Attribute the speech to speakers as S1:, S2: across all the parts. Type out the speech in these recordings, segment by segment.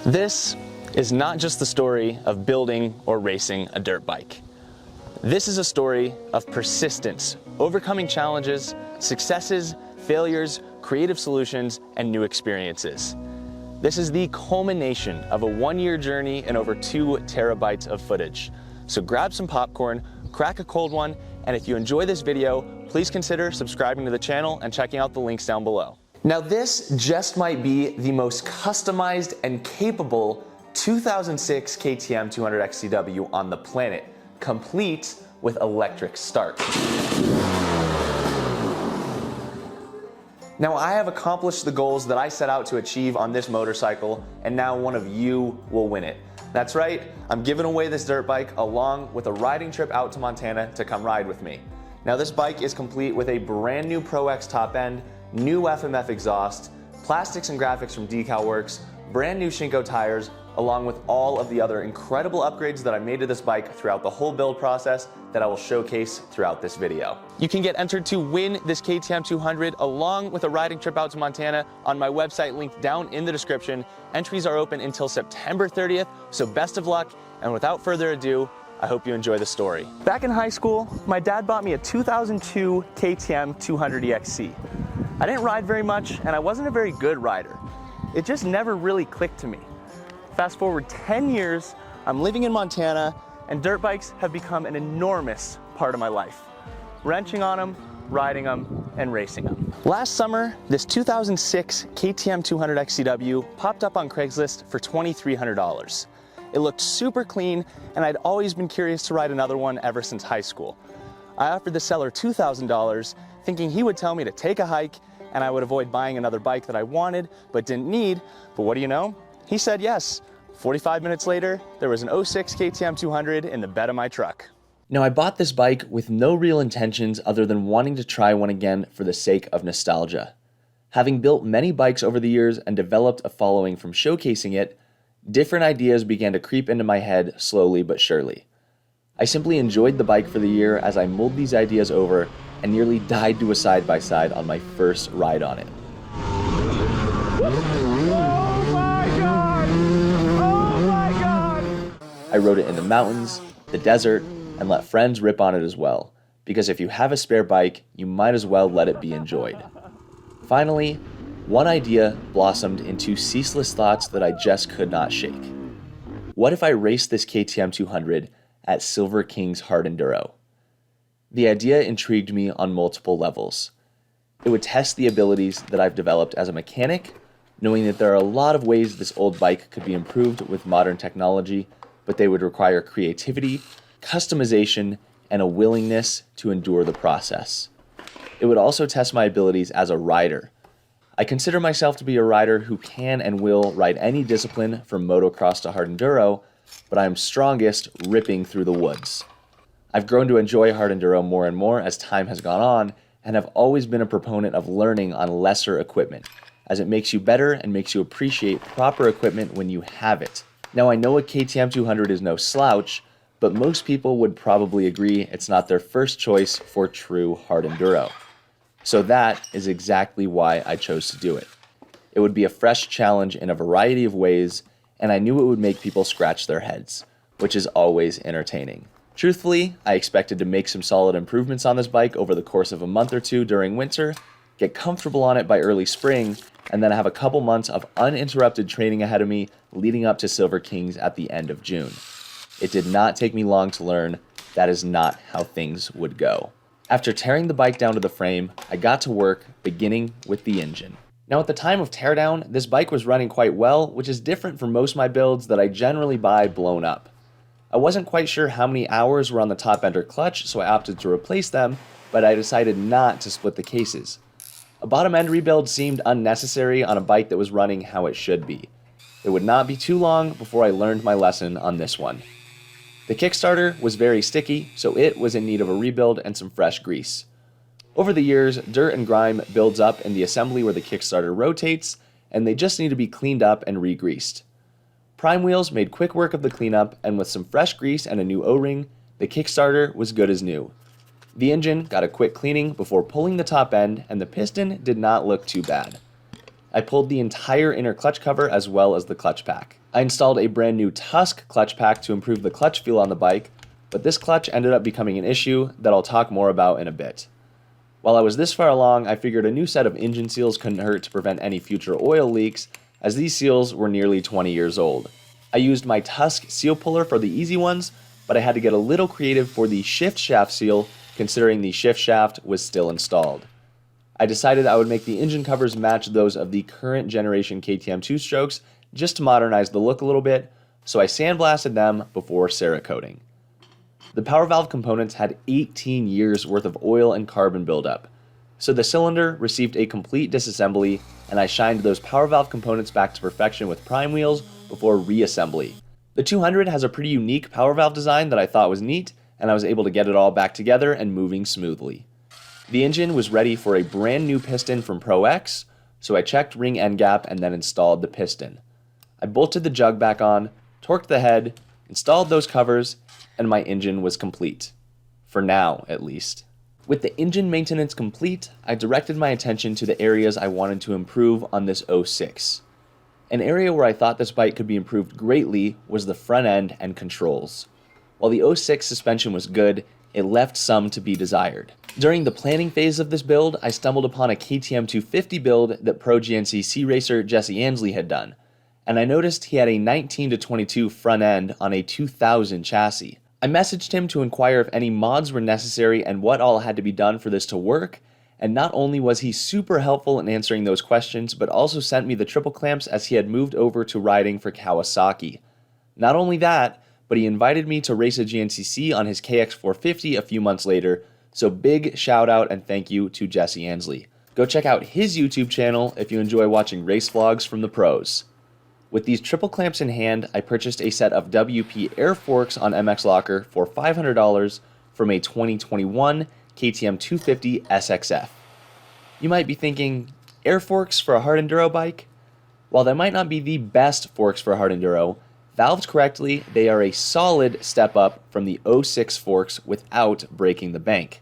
S1: This is not just the story of building or racing a dirt bike. This is a story of persistence, overcoming challenges, successes, failures, creative solutions, and new experiences. This is the culmination of a one-year journey and over 2 terabytes of footage. So grab some popcorn, crack a cold one, and if you enjoy this video, please consider subscribing to the channel and checking out the links down below. Now this just might be the most customized and capable 2006 KTM 200 XCW on the planet, complete with electric start. Now I have accomplished the goals that I set out to achieve on this motorcycle, and now one of you will win it. That's right, I'm giving away this dirt bike along with a riding trip out to Montana to come ride with me. Now this bike is complete with a brand new Pro X top end, new FMF exhaust, plastics and graphics from DeCal Works, brand new Shinko tires, along with all of the other incredible upgrades that I made to this bike throughout the whole build process that I will showcase throughout this video. You can get entered to win this KTM 200 along with a riding trip out to Montana on my website linked down in the description. Entries are open until September 30th, so best of luck, and without further ado, I hope you enjoy the story. Back in high school, my dad bought me a 2002 KTM 200 EXC. I didn't ride very much, and I wasn't a very good rider. It just never really clicked to me. Fast forward 10 years, I'm living in Montana, and dirt bikes have become an enormous part of my life. Wrenching on them, riding them, and racing them. Last summer, this 2006 KTM 200 XCW popped up on Craigslist for $2,300. It looked super clean, and I'd always been curious to ride another one ever since high school. I offered the seller $2,000, thinking he would tell me to take a hike, and I would avoid buying another bike that I wanted but didn't need, but what do you know? He said yes. 45 minutes later, there was an 06 KTM 200 in the bed of my truck. Now I bought this bike with no real intentions other than wanting to try one again for the sake of nostalgia. Having built many bikes over the years and developed a following from showcasing it, different ideas began to creep into my head slowly but surely. I simply enjoyed the bike for the year as I mulled these ideas over and nearly died to a side-by-side on my first ride on it. I rode it in the mountains, the desert, and let friends rip on it as well, because if you have a spare bike, you might as well let it be enjoyed. Finally, one idea blossomed into ceaseless thoughts that I just could not shake. What if I raced this KTM 200 at Silver King's Hard Enduro? The idea intrigued me on multiple levels. It would test the abilities that I've developed as a mechanic, knowing that there are a lot of ways this old bike could be improved with modern technology, but they would require creativity, customization, and a willingness to endure the process. It would also test my abilities as a rider. I consider myself to be a rider who can and will ride any discipline from motocross to hard enduro, but I am strongest ripping through the woods. I've grown to enjoy hard enduro more and more as time has gone on, and have always been a proponent of learning on lesser equipment, as it makes you better and makes you appreciate proper equipment when you have it. Now I know a KTM 200 is no slouch, but most people would probably agree it's not their first choice for true hard enduro. So that is exactly why I chose to do it. It would be a fresh challenge in a variety of ways, and I knew it would make people scratch their heads, which is always entertaining. Truthfully, I expected to make some solid improvements on this bike over the course of a month or two during winter, get comfortable on it by early spring, and then have a couple months of uninterrupted training ahead of me leading up to Silver Kings at the end of June. It did not take me long to learn that is not how things would go. After tearing the bike down to the frame, I got to work, beginning with the engine. Now at the time of teardown, this bike was running quite well, which is different from most of my builds that I generally buy blown up. I wasn't quite sure how many hours were on the top end or clutch, so I opted to replace them, but I decided not to split the cases. A bottom end rebuild seemed unnecessary on a bike that was running how it should be. It would not be too long before I learned my lesson on this one. The Kickstarter was very sticky, so it was in need of a rebuild and some fresh grease. Over the years, dirt and grime builds up in the assembly where the Kickstarter rotates, and they just need to be cleaned up and re-greased. Pryme wheels made quick work of the cleanup, and with some fresh grease and a new O-ring, the Kickstarter was good as new. The engine got a quick cleaning before pulling the top end, and the piston did not look too bad. I pulled the entire inner clutch cover as well as the clutch pack. I installed a brand new Tusk clutch pack to improve the clutch feel on the bike, but this clutch ended up becoming an issue that I'll talk more about in a bit. While I was this far along, I figured a new set of engine seals couldn't hurt to prevent any future oil leaks, as these seals were nearly 20 years old. I used my Tusk seal puller for the easy ones, but I had to get a little creative for the shift shaft seal, considering the shift shaft was still installed. I decided I would make the engine covers match those of the current generation KTM 2-strokes just to modernize the look a little bit, so I sandblasted them before Cerakoting. The power valve components had 18 years worth of oil and carbon buildup, so the cylinder received a complete disassembly, and I shined those power valve components back to perfection with Pryme wheels before reassembly. The 200 has a pretty unique power valve design that I thought was neat, and I was able to get it all back together and moving smoothly. The engine was ready for a brand new piston from Pro X, so I checked ring end gap and then installed the piston. I bolted the jug back on, torqued the head, installed those covers, and my engine was complete. For now, at least. With the engine maintenance complete, I directed my attention to the areas I wanted to improve on this 06. An area where I thought this bike could be improved greatly was the front end and controls. While the 06 suspension was good, it left some to be desired. During the planning phase of this build, I stumbled upon a KTM 250 build that Pro GNC C racer Jesse Ansley had done, and I noticed he had a 19-22 front end on a 2000 chassis. I messaged him to inquire if any mods were necessary and what all had to be done for this to work, and not only was he super helpful in answering those questions, but also sent me the triple clamps as he had moved over to riding for Kawasaki. Not only that, but he invited me to race a GNCC on his KX450 a few months later, so big shout out and thank you to Jesse Ansley. Go check out his YouTube channel if you enjoy watching race vlogs from the pros. With these triple clamps in hand, I purchased a set of WP air forks on MX Locker for $500 from a 2021 KTM 250 SXF. You might be thinking, air forks for a hard enduro bike? While they might not be the best forks for a hard enduro, valved correctly, they are a solid step up from the 06 forks without breaking the bank.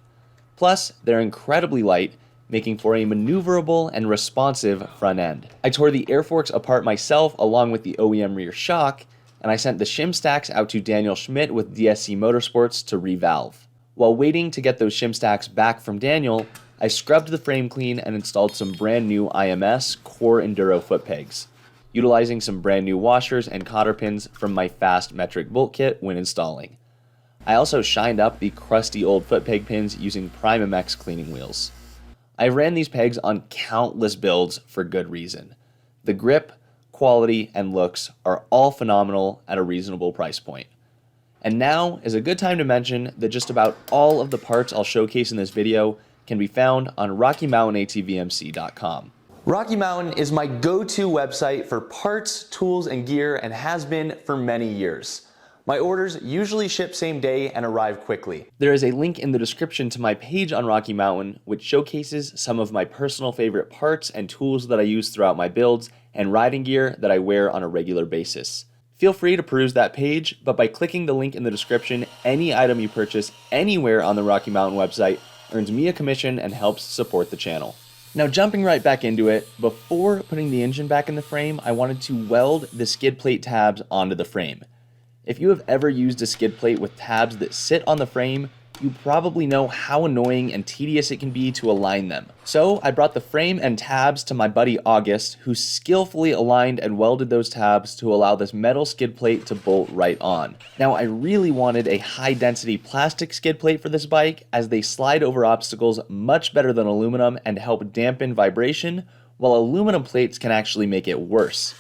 S1: Plus, they're incredibly light, making for a maneuverable and responsive front end. I tore the air forks apart myself along with the OEM rear shock, and I sent the shim stacks out to Daniel Schmidt with DSC Motorsports to revalve. While waiting to get those shim stacks back from Daniel, I scrubbed the frame clean and installed some brand new IMS Core Enduro foot pegs, utilizing some brand new washers and cotter pins from my fast metric bolt kit when installing. I also shined up the crusty old foot peg pins using Pryme MX cleaning wheels. I ran these pegs on countless builds for good reason. The grip, quality, and looks are all phenomenal at a reasonable price point. And now is a good time to mention that just about all of the parts I'll showcase in this video can be found on RockyMountainATVMC.com. Rocky Mountain is my go-to website for parts, tools, and gear and has been for many years. My orders usually ship same day and arrive quickly. There is a link in the description to my page on Rocky Mountain, which showcases some of my personal favorite parts and tools that I use throughout my builds and riding gear that I wear on a regular basis. Feel free to peruse that page, but by clicking the link in the description, any item you purchase anywhere on the Rocky Mountain website earns me a commission and helps support the channel. Now jumping right back into it, before putting the engine back in the frame, I wanted to weld the skid plate tabs onto the frame. If you have ever used a skid plate with tabs that sit on the frame, you probably know how annoying and tedious it can be to align them. So I brought the frame and tabs to my buddy August, who skillfully aligned and welded those tabs to allow this metal skid plate to bolt right on. Now I really wanted a high density plastic skid plate for this bike, as they slide over obstacles much better than aluminum and help dampen vibration, while aluminum plates can actually make it worse.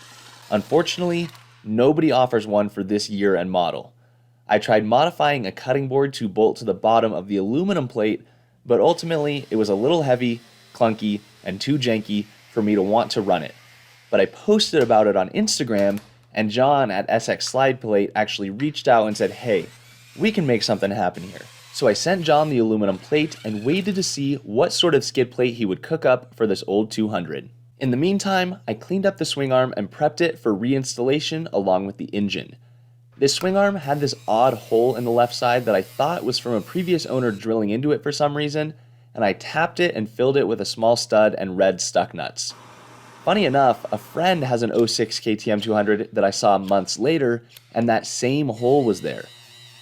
S1: Unfortunately, nobody offers one for this year and model. I tried modifying a cutting board to bolt to the bottom of the aluminum plate, but ultimately it was a little heavy, clunky, and too janky for me to want to run it. But I posted about it on Instagram, and John at SX Slide Plate actually reached out and said, hey, we can make something happen here. So I sent John the aluminum plate and waited to see what sort of skid plate he would cook up for this old 200. In the meantime, I cleaned up the swing arm and prepped it for reinstallation along with the engine. This swing arm had this odd hole in the left side that I thought was from a previous owner drilling into it for some reason, and I tapped it and filled it with a small stud and red stuck nuts. Funny enough, a friend has an '06 KTM 200 that I saw months later, and that same hole was there.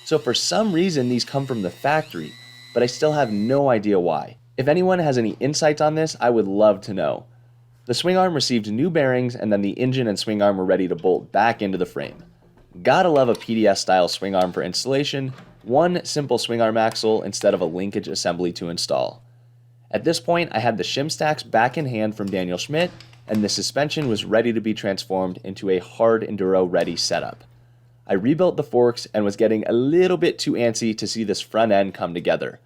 S1: So for some reason, these come from the factory, but I still have no idea why. If anyone has any insights on this, I would love to know. The swing arm received new bearings, and then the engine and swing arm were ready to bolt back into the frame. Gotta love a PDS style swing arm for installation, one simple swing arm axle instead of a linkage assembly to install. At this point, I had the shim stacks back in hand from Daniel Schmidt, and the suspension was ready to be transformed into a hard enduro ready setup. I rebuilt the forks and was getting a little bit too antsy to see this front end come together.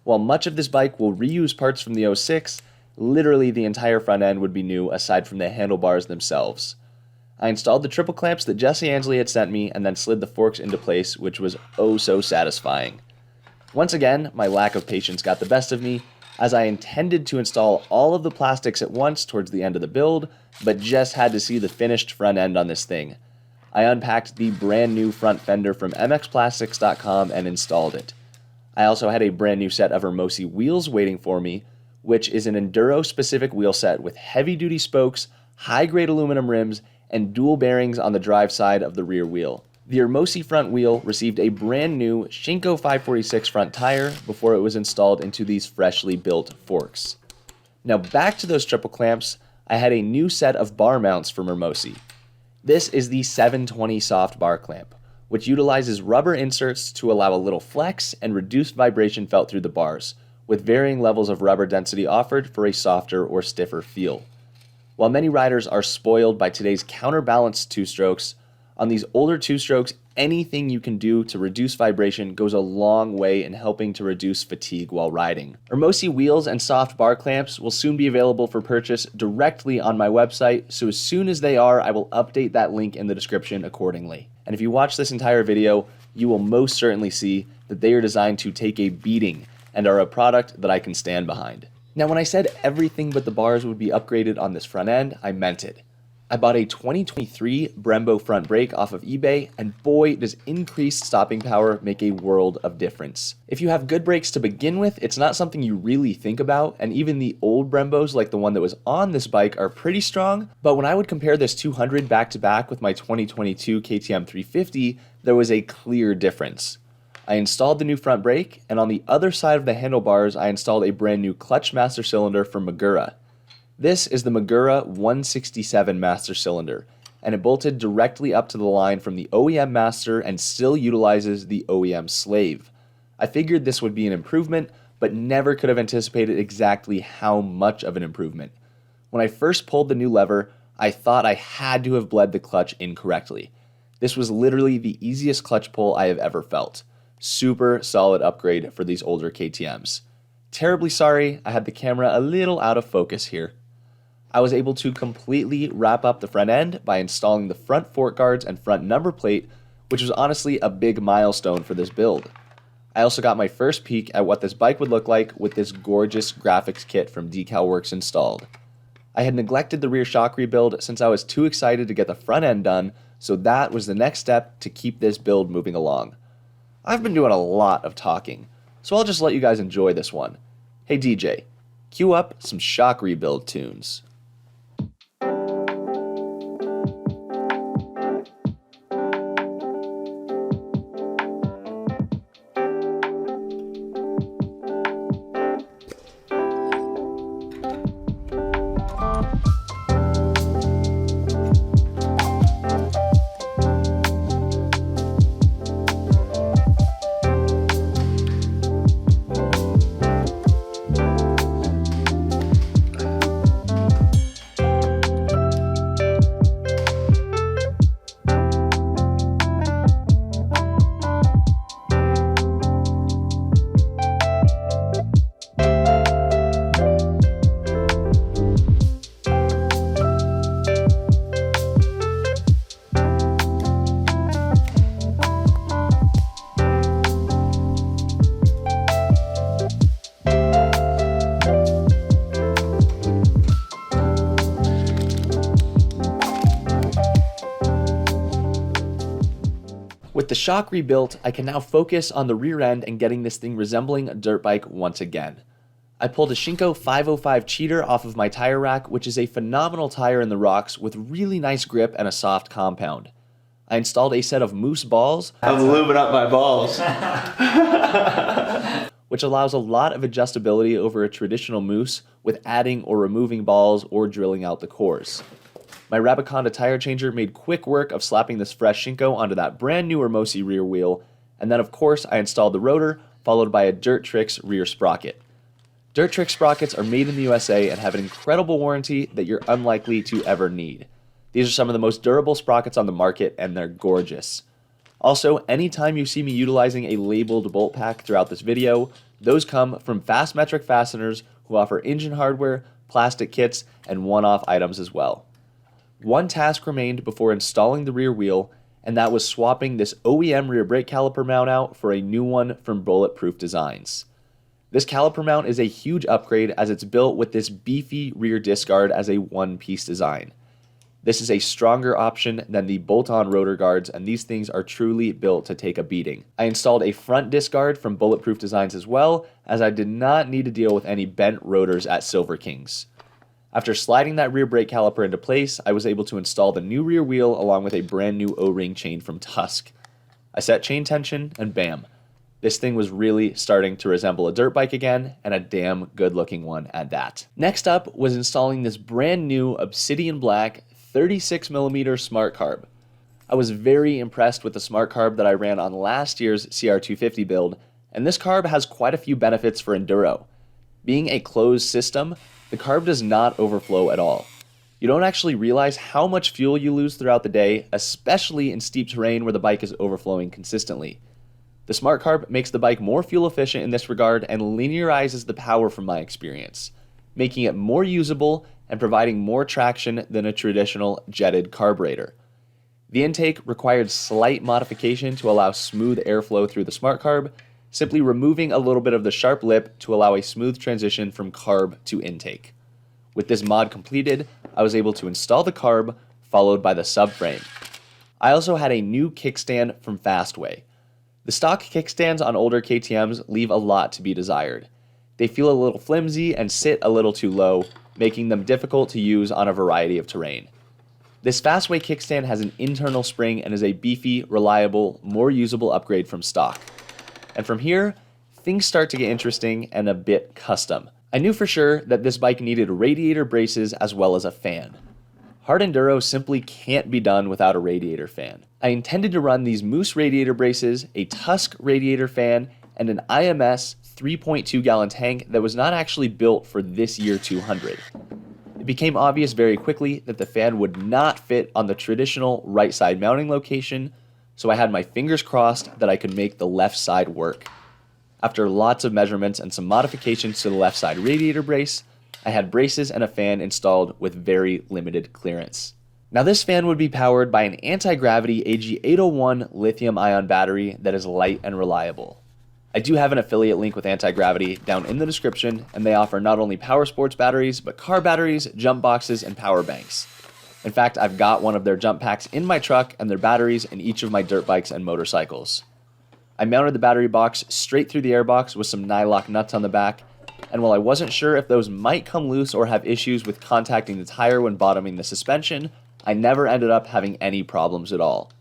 S1: While much of this bike will reuse parts from the '06, literally the entire front end would be new aside from the handlebars themselves. I installed the triple clamps that Jesse Ansley had sent me and then slid the forks into place, which was oh so satisfying. Once again, my lack of patience got the best of me, as I intended to install all of the plastics at once towards the end of the build, but just had to see the finished front end on this thing. I unpacked the brand new front fender from mxplastics.com and installed it. I also had a brand new set of Urmosi wheels waiting for me, which is an enduro specific wheel set with heavy duty spokes, high grade aluminum rims, and dual bearings on the drive side of the rear wheel. The Urmosi front wheel received a brand new Shinko 546 front tire before it was installed into these freshly built forks. Now back to those triple clamps, I had a new set of bar mounts from Urmosi. This is the 720 soft bar clamp, which utilizes rubber inserts to allow a little flex and reduced vibration felt through the bars, with varying levels of rubber density offered for a softer or stiffer feel. While many riders are spoiled by today's counterbalanced two-strokes, on these older two-strokes, anything you can do to reduce vibration goes a long way in helping to reduce fatigue while riding. Urmosi wheels and soft bar clamps will soon be available for purchase directly on my website, so as soon as they are, I will update that link in the description accordingly. And if you watch this entire video, you will most certainly see that they are designed to take a beating and are a product that I can stand behind. Now, when I said everything but the bars would be upgraded on this front end, I meant it. I bought a 2023 Brembo front brake off of eBay, and boy, does increased stopping power make a world of difference. If you have good brakes to begin with, it's not something you really think about, and even the old Brembos, like the one that was on this bike, are pretty strong, but when I would compare this 200 back to back with my 2022 KTM 350, there was a clear difference. I installed the new front brake, and on the other side of the handlebars, I installed a brand new clutch master cylinder from Magura. This is the Magura 167 master cylinder, and it bolted directly up to the line from the OEM master and still utilizes the OEM slave. I figured this would be an improvement, but never could have anticipated exactly how much of an improvement. When I first pulled the new lever, I thought I had to have bled the clutch incorrectly. This was literally the easiest clutch pull I have ever felt. Super solid upgrade for these older KTMs. Terribly sorry, I had the camera a little out of focus here. I was able to completely wrap up the front end by installing the front fork guards and front number plate, which was honestly a big milestone for this build. I also got my first peek at what this bike would look like with this gorgeous graphics kit from DeCal Works installed. I had neglected the rear shock rebuild since I was too excited to get the front end done, so that was the next step to keep this build moving along. I've been doing a lot of talking, so I'll just let you guys enjoy this one. Hey DJ, cue up some shock rebuild tunes. With the shock rebuilt, I can now focus on the rear end and getting this thing resembling a dirt bike once again. I pulled a Shinko 505 cheater off of my tire rack, which is a phenomenal tire in the rocks with really nice grip and a soft compound. I installed a set of moose balls.
S2: I'm lubing up my balls.
S1: Which allows a lot of adjustability over a traditional moose with adding or removing balls or drilling out the cores. My Rabiconda tire changer made quick work of slapping this fresh Shinko onto that brand new Urmosi rear wheel, and then of course I installed the rotor, followed by a Dirt Tricks rear sprocket. Dirt Trick sprockets are made in the USA and have an incredible warranty that you're unlikely to ever need. These are some of the most durable sprockets on the market, and they're gorgeous. Also, anytime you see me utilizing a labeled bolt pack throughout this video, those come from Metric Fasteners, who offer engine hardware, plastic kits, and one-off items as well. One task remained before installing the rear wheel, and that was swapping this OEM rear brake caliper mount out for a new one from Bulletproof Designs. This caliper mount is a huge upgrade as it's built with this beefy rear disc guard as a one-piece design. This is a stronger option than the bolt-on rotor guards, and these things are truly built to take a beating. I installed a front disc guard from Bulletproof Designs as well, as I did not need to deal with any bent rotors at Silver Kings. After sliding that rear brake caliper into place, I was able to install the new rear wheel along with a brand new O-ring chain from Tusk. I set chain tension, and bam. This thing was really starting to resemble a dirt bike again, and a damn good looking one at that. Next up was installing this brand new Obsidian Black 36mm SmartCarb. I was very impressed with the SmartCarb that I ran on last year's CR250 build, and this carb has quite a few benefits for Enduro. Being a closed system, the carb does not overflow at all. You don't actually realize how much fuel you lose throughout the day, especially in steep terrain where the bike is overflowing consistently. The SmartCarb makes the bike more fuel efficient in this regard and linearizes the power from my experience, making it more usable and providing more traction than a traditional jetted carburetor. The intake required slight modification to allow smooth airflow through the SmartCarb, simply removing a little bit of the sharp lip to allow a smooth transition from carb to intake. With this mod completed, I was able to install the carb, followed by the subframe. I also had a new kickstand from Fastway. The stock kickstands on older KTMs leave a lot to be desired. They feel a little flimsy and sit a little too low, making them difficult to use on a variety of terrain. This Fastway kickstand has an internal spring and is a beefy, reliable, more usable upgrade from stock. And from here, things start to get interesting and a bit custom. I knew for sure that this bike needed radiator braces as well as a fan. Hard Enduro simply can't be done without a radiator fan. I intended to run these Moose radiator braces, a Tusk radiator fan, and an IMS 3.2 gallon tank that was not actually built for this year 200. It became obvious very quickly that the fan would not fit on the traditional right side mounting location, so I had my fingers crossed that I could make the left side work. After lots of measurements and some modifications to the left side radiator brace, I had braces and a fan installed with very limited clearance. Now this fan would be powered by an anti-gravity AG801 lithium-ion battery that is light and reliable. I do have an affiliate link with anti-gravity down in the description, and they offer not only power sports batteries, but car batteries, jump boxes, and power banks. In fact, I've got one of their jump packs in my truck and their batteries in each of my dirt bikes and motorcycles. I mounted the battery box straight through the airbox with some nylock nuts on the back, and while I wasn't sure if those might come loose or have issues with contacting the tire when bottoming the suspension, I never ended up having any problems at all.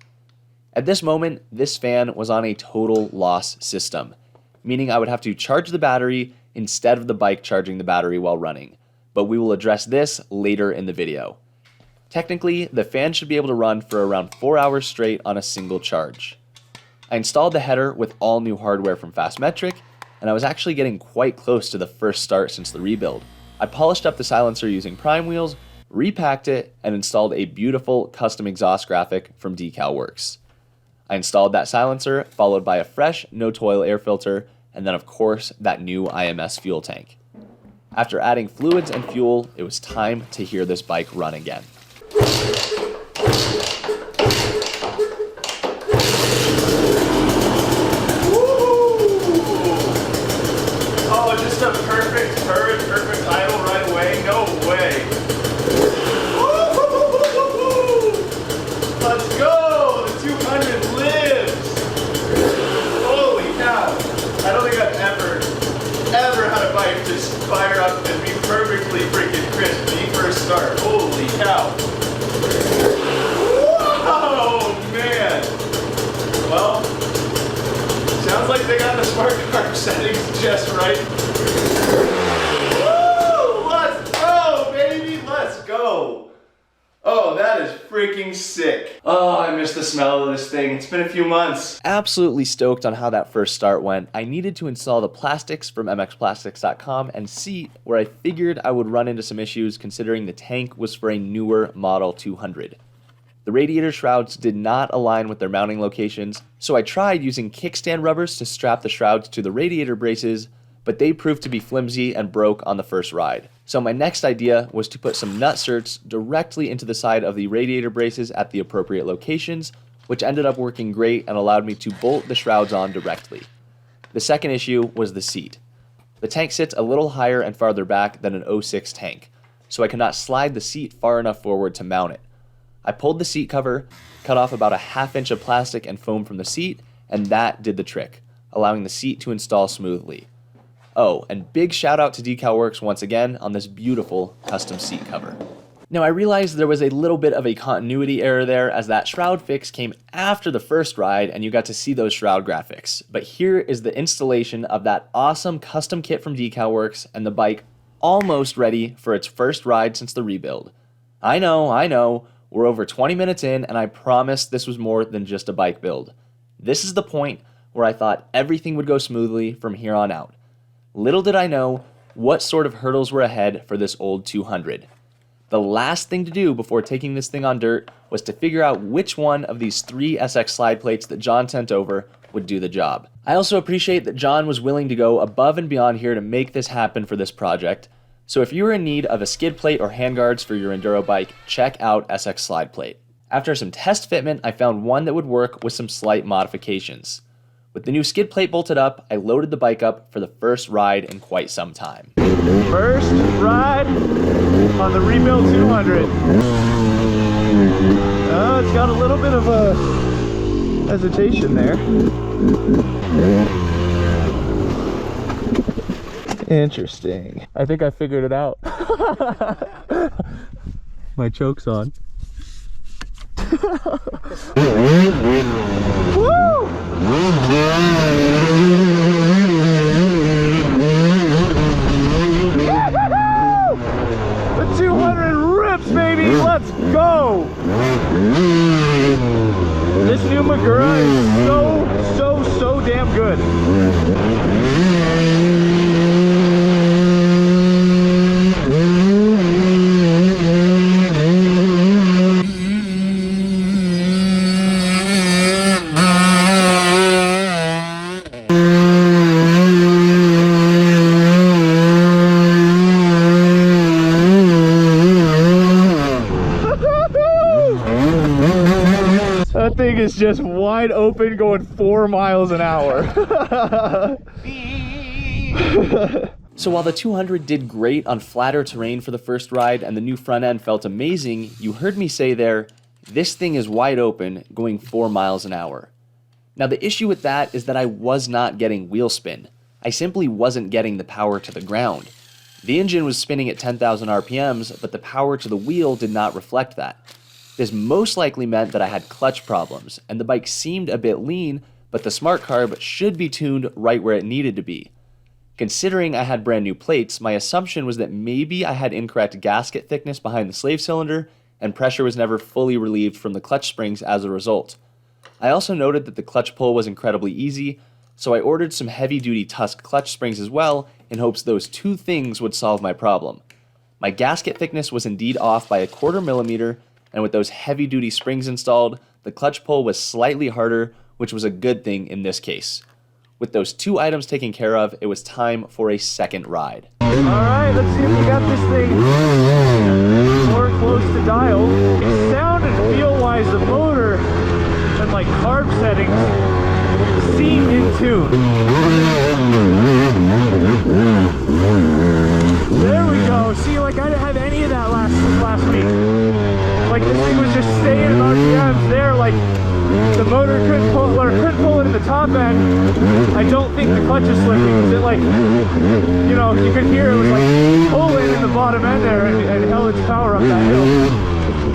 S1: At this moment, this fan was on a total loss system, meaning I would have to charge the battery instead of the bike charging the battery while running, but we will address this later in the video. Technically, the fan should be able to run for around 4 hours straight on a single charge. I installed the header with all new hardware from Metric, and I was actually getting quite close to the first start since the rebuild. I polished up the silencer using Pryme wheels, repacked it, and installed a beautiful custom exhaust graphic from DeCal Works. I installed that silencer, followed by a fresh NoToil air filter, and then of course that new IMS fuel tank. After adding fluids and fuel, it was time to hear this bike run again.
S2: Perfect idle right away. No way. Let's go. The 200 lives. Holy cow. I don't think I've ever had a bike just SmartCarb settings just right. Woo! Let's go, baby! Let's go! Oh, that is freaking sick. Oh, I miss the smell of this thing. It's been a few months.
S1: Absolutely stoked on how that first start went. I needed to install the plastics from mxplastics.com and seat, where I figured I would run into some issues considering the tank was for a newer model 200. The radiator shrouds did not align with their mounting locations, so I tried using kickstand rubbers to strap the shrouds to the radiator braces, but they proved to be flimsy and broke on the first ride. So my next idea was to put some nut certs directly into the side of the radiator braces at the appropriate locations, which ended up working great and allowed me to bolt the shrouds on directly. The second issue was the seat. The tank sits a little higher and farther back than an 06 tank, so I could not slide the seat far enough forward to mount it. I pulled the seat cover, cut off about a ½ inch of plastic and foam from the seat, and that did the trick, allowing the seat to install smoothly. Oh, and big shout out to DeCal Works once again on this beautiful custom seat cover. Now I realized there was a little bit of a continuity error there, as that shroud fix came after the first ride and you got to see those shroud graphics. But here is the installation of that awesome custom kit from DeCal Works, and the bike almost ready for its first ride since the rebuild. I know, we're over 20 minutes in and I promised this was more than just a bike build. This is the point where I thought everything would go smoothly from here on out. Little did I know what sort of hurdles were ahead for this old 200. The last thing to do before taking this thing on dirt was to figure out which one of these 3 SX slide plates that John sent over would do the job. I also appreciate that John was willing to go above and beyond here to make this happen for this project. So if you are in need of a skid plate or handguards for your Enduro bike, check out SX Slide Plate. After some test fitment, I found one that would work with some slight modifications. With the new skid plate bolted up, I loaded the bike up for the first ride in quite some time.
S2: First ride on the rebuild 200. Oh, it's got a little bit of a hesitation there. Interesting. I think I figured it out. My choke's on. Woo! The 200 rips, baby! Let's go! This new Magura is so damn good. That thing is just wide open, going 4 miles an hour.
S1: So while the 200 did great on flatter terrain for the first ride and the new front end felt amazing, you heard me say there, this thing is wide open, going 4 miles an hour. Now the issue with that is that I was not getting wheel spin. I simply wasn't getting the power to the ground. The engine was spinning at 10,000 RPMs, but the power to the wheel did not reflect that. This most likely meant that I had clutch problems, and the bike seemed a bit lean, but the SmartCarb should be tuned right where it needed to be. Considering I had brand new plates, my assumption was that maybe I had incorrect gasket thickness behind the slave cylinder, and pressure was never fully relieved from the clutch springs as a result. I also noted that the clutch pull was incredibly easy, so I ordered some heavy-duty Tusk clutch springs as well, in hopes those two things would solve my problem. My gasket thickness was indeed off by 1/4 millimeter, and with those heavy-duty springs installed, the clutch pull was slightly harder, which was a good thing in this case. With those two items taken care of, it was time for a second ride.
S2: Alright, let's see if we got this thing more close to dial. Sound and feel-wise, the motor and like carb settings seem in tune. There we go. See, like I didn't have any of that last week. Like this thing was just staying at RPMs there, like the motor couldn't pull it in the top end. I don't think the clutch is slipping, because it like, you know, you could hear it was like pulling in the bottom end there and held its power up that hill.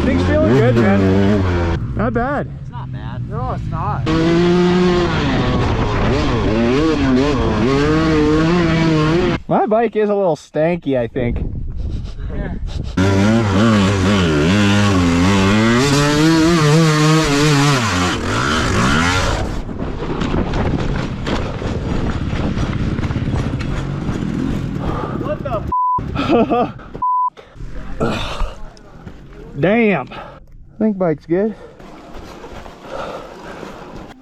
S2: Things feeling good, man. Not bad.
S3: It's not bad.
S2: No, it's not. My bike is a little stanky, I think.
S3: What the
S2: Damn. I think bike's good.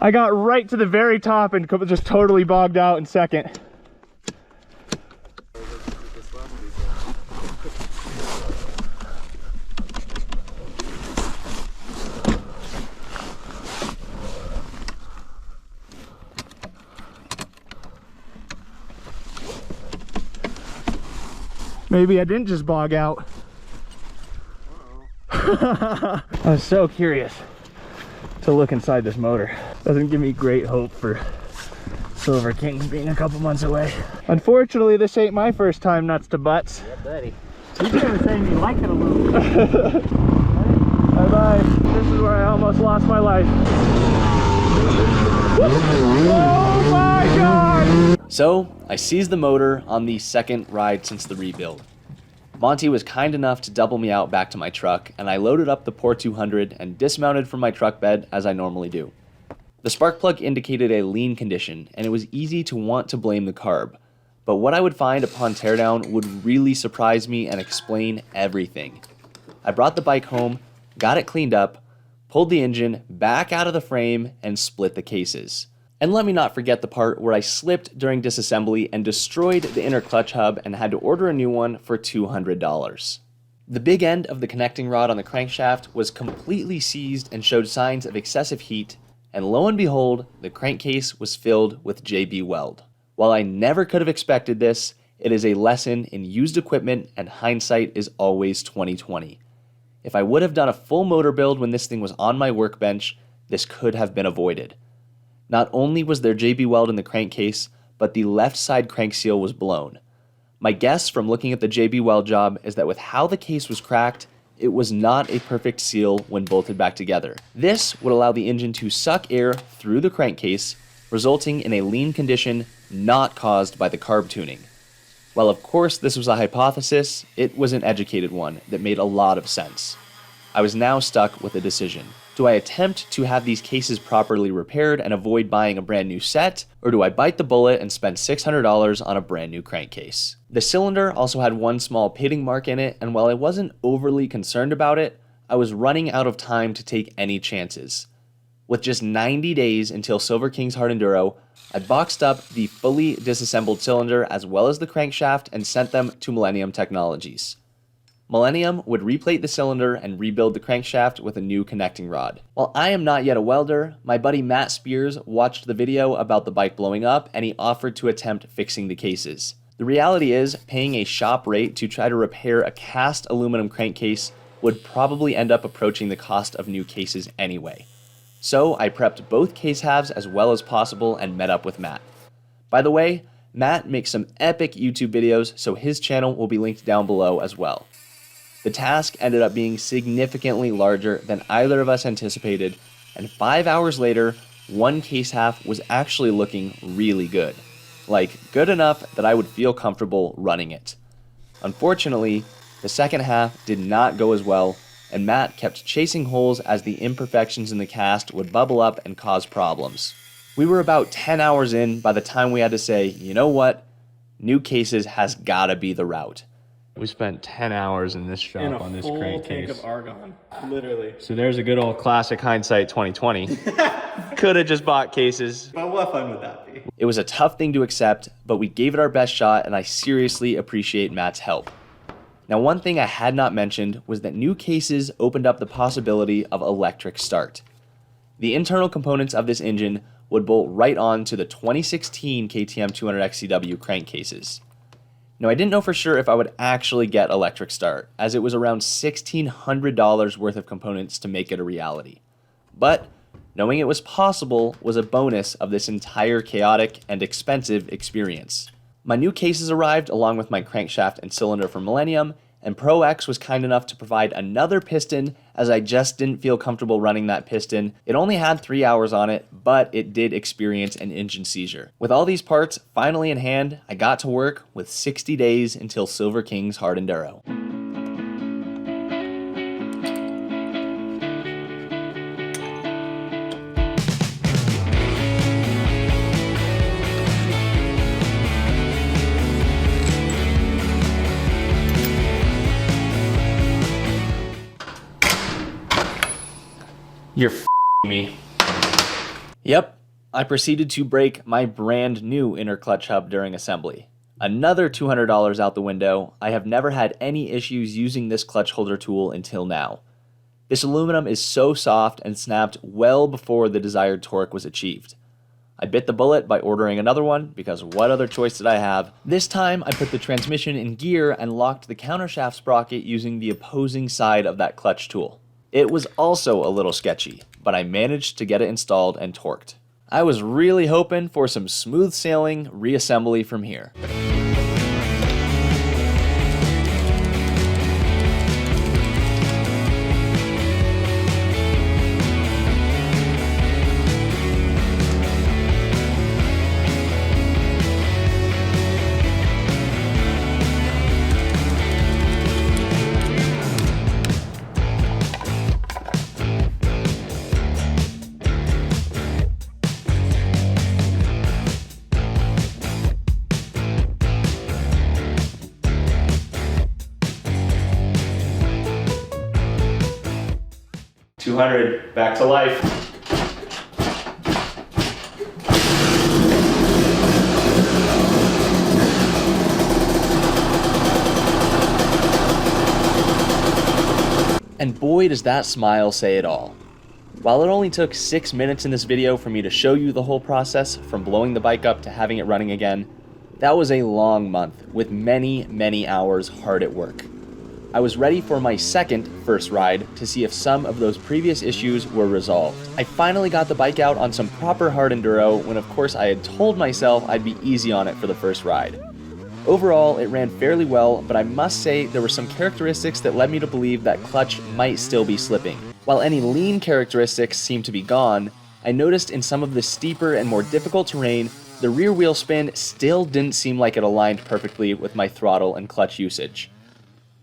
S2: I got right to the very top and just totally bogged out in second. Maybe I didn't just bog out. I was so curious to look inside this motor. Doesn't give me great hope for Silver Kings being a couple months away. Unfortunately, this ain't my first time nuts to butts.
S3: Yeah, buddy. You were saying you liked it a little bit.
S2: Bye-bye. This is where I almost lost my life. Oh my God!
S1: So, I seized the motor on the second ride since the rebuild. Monty was kind enough to double me out back to my truck, and I loaded up the Por 200 and dismounted from my truck bed as I normally do. The spark plug indicated a lean condition, and it was easy to want to blame the carb. But what I would find upon teardown would really surprise me and explain everything. I brought the bike home, got it cleaned up, pulled the engine back out of the frame, and split the cases. And let me not forget the part where I slipped during disassembly and destroyed the inner clutch hub and had to order a new one for $200. The big end of the connecting rod on the crankshaft was completely seized and showed signs of excessive heat, and lo and behold, the crankcase was filled with JB Weld. While I never could have expected this, it is a lesson in used equipment, and hindsight is always 20/20. If I would have done a full motor build when this thing was on my workbench, this could have been avoided. Not only was there JB Weld in the crankcase, but the left side crank seal was blown. My guess from looking at the JB Weld job is that with how the case was cracked, it was not a perfect seal when bolted back together. This would allow the engine to suck air through the crankcase, resulting in a lean condition not caused by the carb tuning. While of course this was a hypothesis, it was an educated one that made a lot of sense. I was now stuck with a decision. Do I attempt to have these cases properly repaired and avoid buying a brand new set, or do I bite the bullet and spend $600 on a brand new crankcase? The cylinder also had one small pitting mark in it, and while I wasn't overly concerned about it, I was running out of time to take any chances. With just 90 days until Silver King's Hard Enduro, I boxed up the fully disassembled cylinder as well as the crankshaft and sent them to Millennium Technologies. Millennium would replate the cylinder and rebuild the crankshaft with a new connecting rod. While I am not yet a welder, my buddy Matt Spears watched the video about the bike blowing up and he offered to attempt fixing the cases. The reality is, paying a shop rate to try to repair a cast aluminum crankcase would probably end up approaching the cost of new cases anyway. So I prepped both case halves as well as possible and met up with Matt. By the way, Matt makes some epic YouTube videos, so his channel will be linked down below as well. The task ended up being significantly larger than either of us anticipated, and 5 hours later, one case half was actually looking really good. Like, good enough that I would feel comfortable running it. Unfortunately, the second half did not go as well, and Matt kept chasing holes as the imperfections in the cast would bubble up and cause problems. We were about 10 hours in by the time we had to say, you know what, new cases has gotta be the route. We spent 10 hours in this shop on this crankcase.
S3: Tank of argon, literally.
S1: So there's a good old classic hindsight 2020. Could have just bought cases.
S3: But what fun would that be?
S1: It was a tough thing to accept, but we gave it our best shot, and I seriously appreciate Matt's help. Now, one thing I had not mentioned was that new cases opened up the possibility of electric start. The internal components of this engine would bolt right on to the 2016 KTM 200XCW crankcases. Now, I didn't know for sure if I would actually get electric start, as it was around $1,600 worth of components to make it a reality. But knowing it was possible was a bonus of this entire chaotic and expensive experience. My new cases arrived along with my crankshaft and cylinder from Millennium, and Pro X was kind enough to provide another piston, as I just didn't feel comfortable running that piston. It only had 3 hours on it, but it did experience an engine seizure. With all these parts finally in hand, I got to work with 60 days until Silver King's Hard Enduro.
S3: You're f***ing me.
S1: Yep, I proceeded to break my brand new inner clutch hub during assembly. Another $200 out the window. I have never had any issues using this clutch holder tool until now. This aluminum is so soft and snapped well before the desired torque was achieved. I bit the bullet by ordering another one because what other choice did I have? This time I put the transmission in gear and locked the countershaft sprocket using the opposing side of that clutch tool. It was also a little sketchy, but I managed to get it installed and torqued. I was really hoping for some smooth sailing reassembly from here. $200, back to life. And boy does that smile say it all. While it only took 6 minutes in this video for me to show you the whole process from blowing the bike up to having it running again, that was a long month with many hours hard at work. I was ready for my second first ride to see if some of those previous issues were resolved. I finally got the bike out on some proper hard enduro when of course I had told myself I'd be easy on it for the first ride. Overall, it ran fairly well, but I must say there were some characteristics that led me to believe that clutch might still be slipping. While any lean characteristics seemed to be gone, I noticed in some of the steeper and more difficult terrain, the rear wheel spin still didn't seem like it aligned perfectly with my throttle and clutch usage.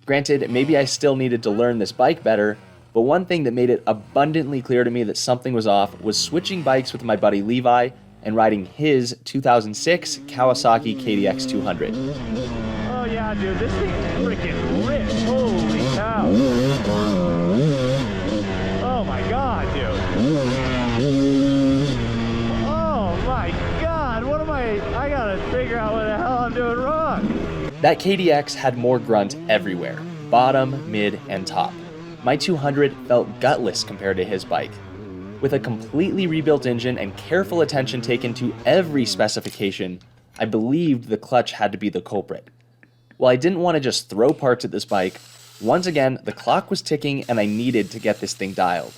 S1: Granted, maybe I still needed to learn this bike better, but one thing that made it abundantly clear to me that something was off was switching bikes with my buddy Levi and riding his 2006 Kawasaki KDX 200.
S2: Oh yeah, dude, this thing is freaking rich. Holy cow. Oh my god, dude. Oh my god, what am I gotta figure out what the hell I'm doing wrong.
S1: That KDX had more grunt everywhere, bottom, mid, and top. My 200 felt gutless compared to his bike. With a completely rebuilt engine and careful attention taken to every specification, I believed the clutch had to be the culprit. While I didn't want to just throw parts at this bike, once again, the clock was ticking and I needed to get this thing dialed.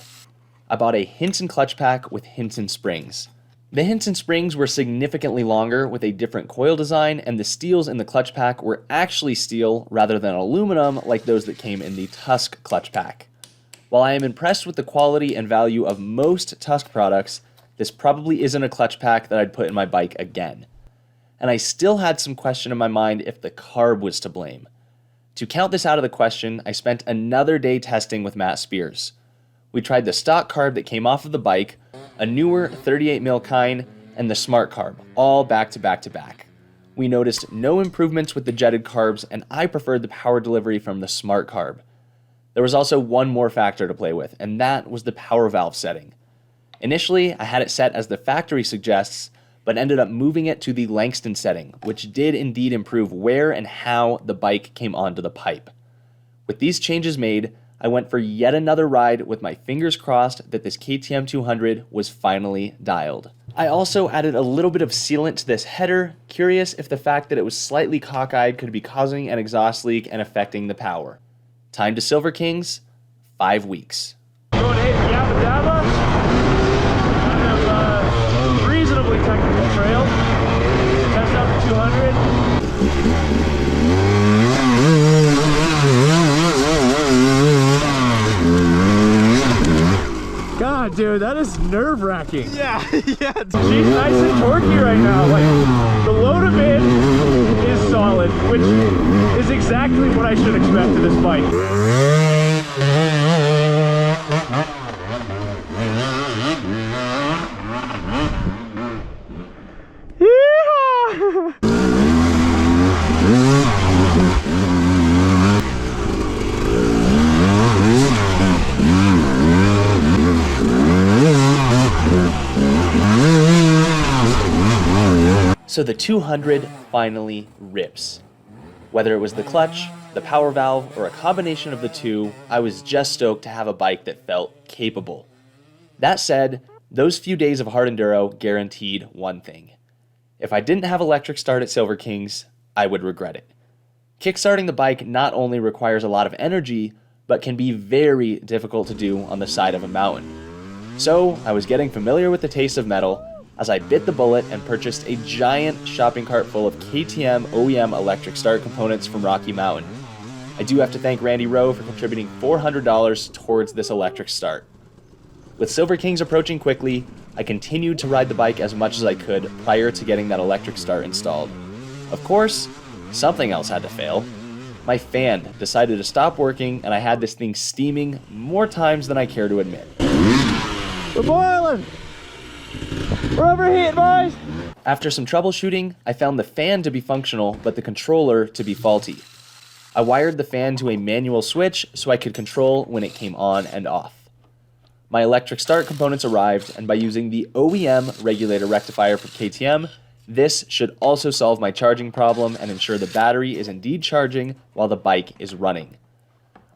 S1: I bought a Hinton clutch pack with Hinton springs. The Hinton springs were significantly longer with a different coil design, and the steels in the clutch pack were actually steel rather than aluminum like those that came in the Tusk clutch pack. While I am impressed with the quality and value of most Tusk products, this probably isn't a clutch pack that I'd put in my bike again. And I still had some question in my mind if the carb was to blame. To count this out of the question, I spent another day testing with Matt Spears. We tried the stock carb that came off of the bike, a newer 38mm kind, and the SmartCarb, all back to back to back. We noticed no improvements with the jetted carbs, and I preferred the power delivery from the SmartCarb. There was also one more factor to play with, and that was the power valve setting. Initially, I had it set as the factory suggests, but ended up moving it to the Langston setting, which did indeed improve where and how the bike came onto the pipe. With these changes made, I went for yet another ride with my fingers crossed that this KTM 200 was finally dialed. I also added a little bit of sealant to this header, curious if the fact that it was slightly cockeyed could be causing an exhaust leak and affecting the power. Time to Silver Kings, 5 weeks.
S2: Going to hit Yabba Dabba. Kind of reasonably technical trail. Test out the 200. God, dude, that is nerve-wracking.
S3: Yeah, yeah.
S2: She's nice and torquey right now. Like, the low to mid is solid, which is exactly what I should expect of this bike. Yeehaw!
S1: So the 200 finally rips. Whether it was the clutch, the power valve, or a combination of the two, I was just stoked to have a bike that felt capable. That said, those few days of hard enduro guaranteed one thing. If I didn't have electric start at Silver Kings, I would regret it. Kickstarting the bike not only requires a lot of energy, but can be very difficult to do on the side of a mountain. So I was getting familiar with the taste of metal as I bit the bullet and purchased a giant shopping cart full of KTM OEM electric start components from Rocky Mountain. I do have to thank Randy Rowe for contributing $400 towards this electric start. With Silver Kings approaching quickly, I continued to ride the bike as much as I could prior to getting that electric start installed. Of course, something else had to fail. My fan decided to stop working and I had this thing steaming more times than I care to admit.
S2: We're boiling! We're overheating, boys!
S1: After some troubleshooting, I found the fan to be functional, but the controller to be faulty. I wired the fan to a manual switch so I could control when it came on and off. My electric start components arrived, and by using the OEM regulator rectifier from KTM, this should also solve my charging problem and ensure the battery is indeed charging while the bike is running.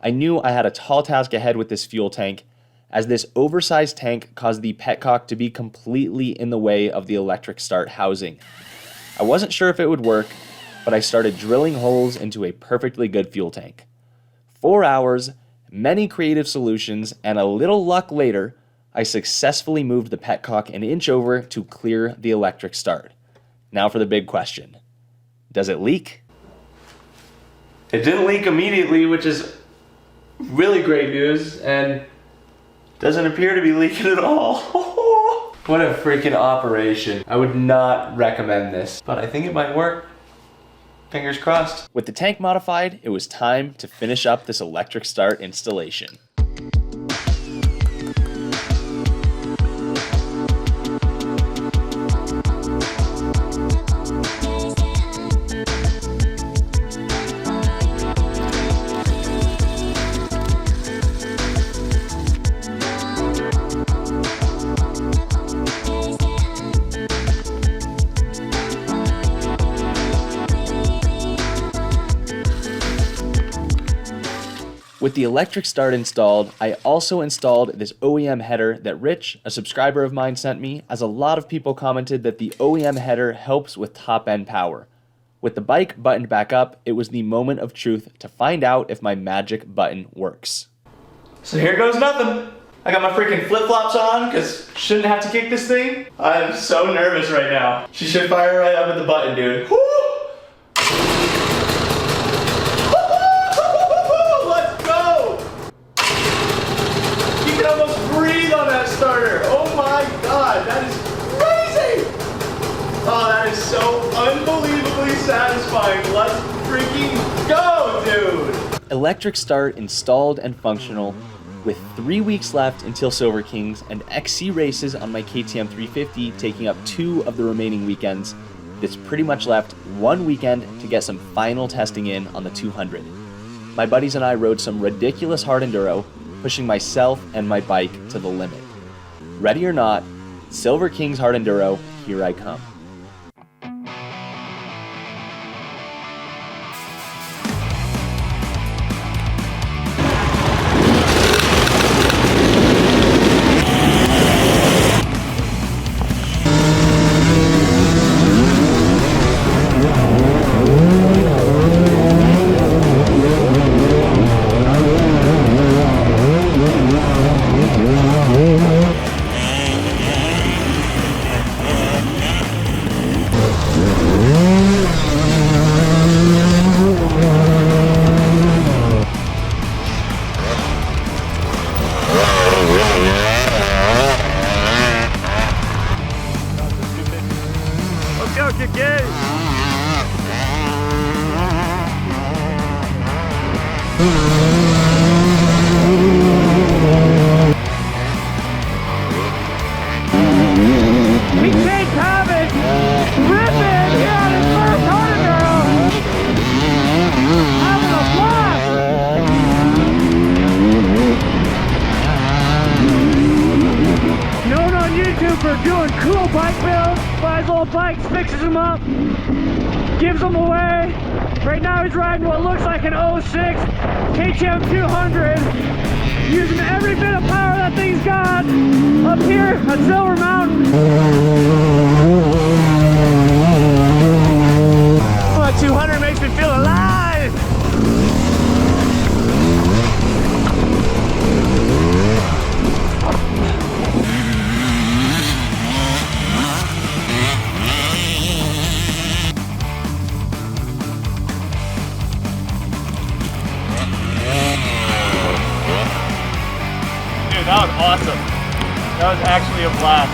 S1: I knew I had a tall task ahead with this fuel tank, as this oversized tank caused the petcock to be completely in the way of the electric start housing. I wasn't sure if it would work, but I started drilling holes into a perfectly good fuel tank. 4 hours, many creative solutions, and a little luck later, I successfully moved the petcock an inch over to clear the electric start. Now for the big question. Does it leak? It didn't leak immediately, which is really great news, and doesn't appear to be leaking at all. What a freaking operation. I would not recommend this, but I think it might work. Fingers crossed. With the tank modified, it was time to finish up this electric start installation. With the electric start installed, I also installed this OEM header that Rich, a subscriber of mine, sent me, as a lot of people commented that the OEM header helps with top-end power. With the bike buttoned back up, it was the moment of truth to find out if my magic button works. So here goes nothing. I got my freaking flip-flops on because shouldn't have to kick this thing. I'm so nervous right now. She should fire right up at the button, dude. Woo! Starter. Oh my god, that is crazy! Oh, that is so unbelievably satisfying. Let's freaking go, dude! Electric start installed and functional, with 3 weeks left until Silver Kings and XC races on my KTM 350 taking up 2 of the remaining weekends. This pretty much left 1 weekend to get some final testing in on the 200. My buddies and I rode some ridiculous hard enduro, pushing myself and my bike to the limit. Ready or not, Silver Kings Hard Enduro, here I come.
S2: for doing cool bike builds, buys old bikes, fixes them up, gives them away. Right now he's riding what looks like an 06 KTM 200, using every bit of power that thing's got up here at Silver Mountain. Oh, that 200 makes me feel alive.
S3: That was awesome. That was actually a blast.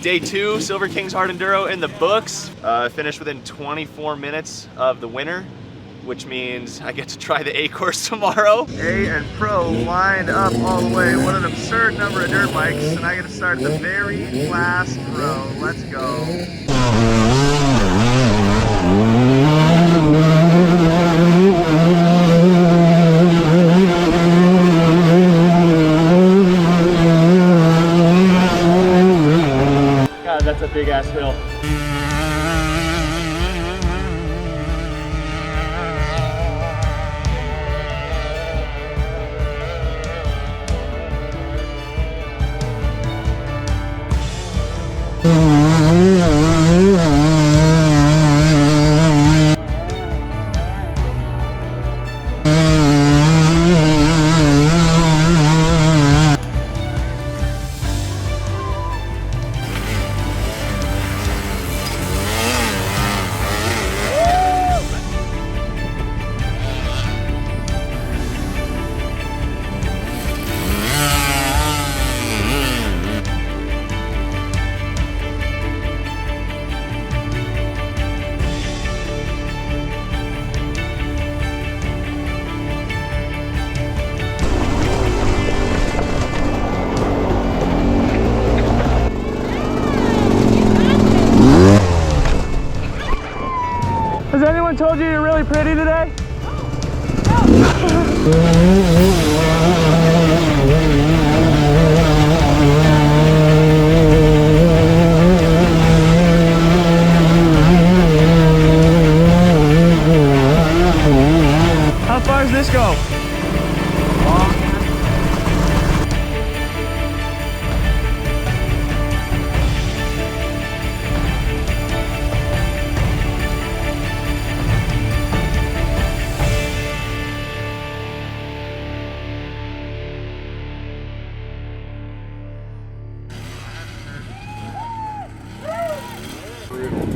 S1: Day 2, Silver Kings Hard Enduro in the books. Finished within 24 minutes of the winner, which means I get to try the A course tomorrow. A and Pro lined up all the way. What an absurd number of dirt bikes, and I get to start the very last row. Let's go.
S3: That's a big ass hill.
S2: Has anyone told you you're really pretty today? How far does this go?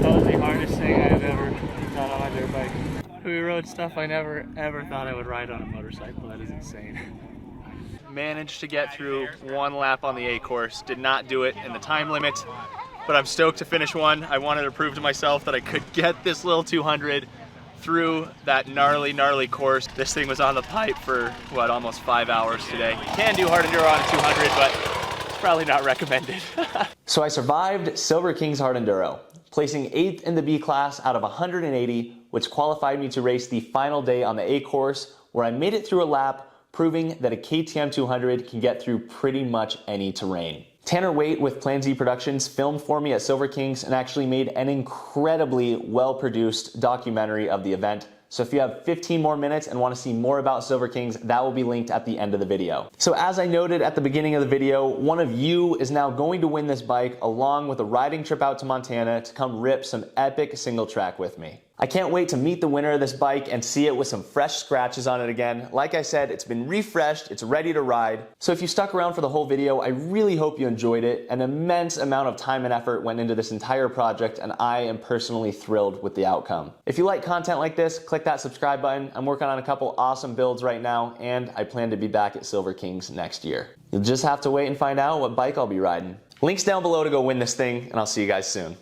S3: That was the hardest thing I've ever done on my dirt bike. We rode stuff I never ever thought I would ride on a motorcycle. That is insane.
S1: Managed to get through one lap on the A course. Did not do it in the time limit, but I'm stoked to finish one. I wanted to prove to myself that I could get this little 200 through that gnarly course. This thing was on the pipe for, what, almost 5 hours today. Can do hard enduro on a 200, but it's probably not recommended. So I survived Silver Kings Hard Enduro, placing 8th in the B class out of 180, which qualified me to race the final day on the A course, where I made it through a lap, proving that a KTM 200 can get through pretty much any terrain. Tanner Waite with Plan Z Productions filmed for me at Silver Kings and actually made an incredibly well-produced documentary of the event So if you have 15 more minutes and want to see more about Silver Kings, that will be linked at the end of the video. So as I noted at the beginning of the video, one of you is now going to win this bike along with a riding trip out to Montana to come rip some epic single track with me. I can't wait to meet the winner of this bike and see it with some fresh scratches on it again. Like I said, it's been refreshed, it's ready to ride. So if you stuck around for the whole video, I really hope you enjoyed it. An immense amount of time and effort went into this entire project, and I am personally thrilled with the outcome. If you like content like this, click that subscribe button. I'm working on a couple awesome builds right now, and I plan to be back at Silver Kings next year. You'll just have to wait and find out what bike I'll be riding. Links down below to go win this thing, and I'll see you guys soon.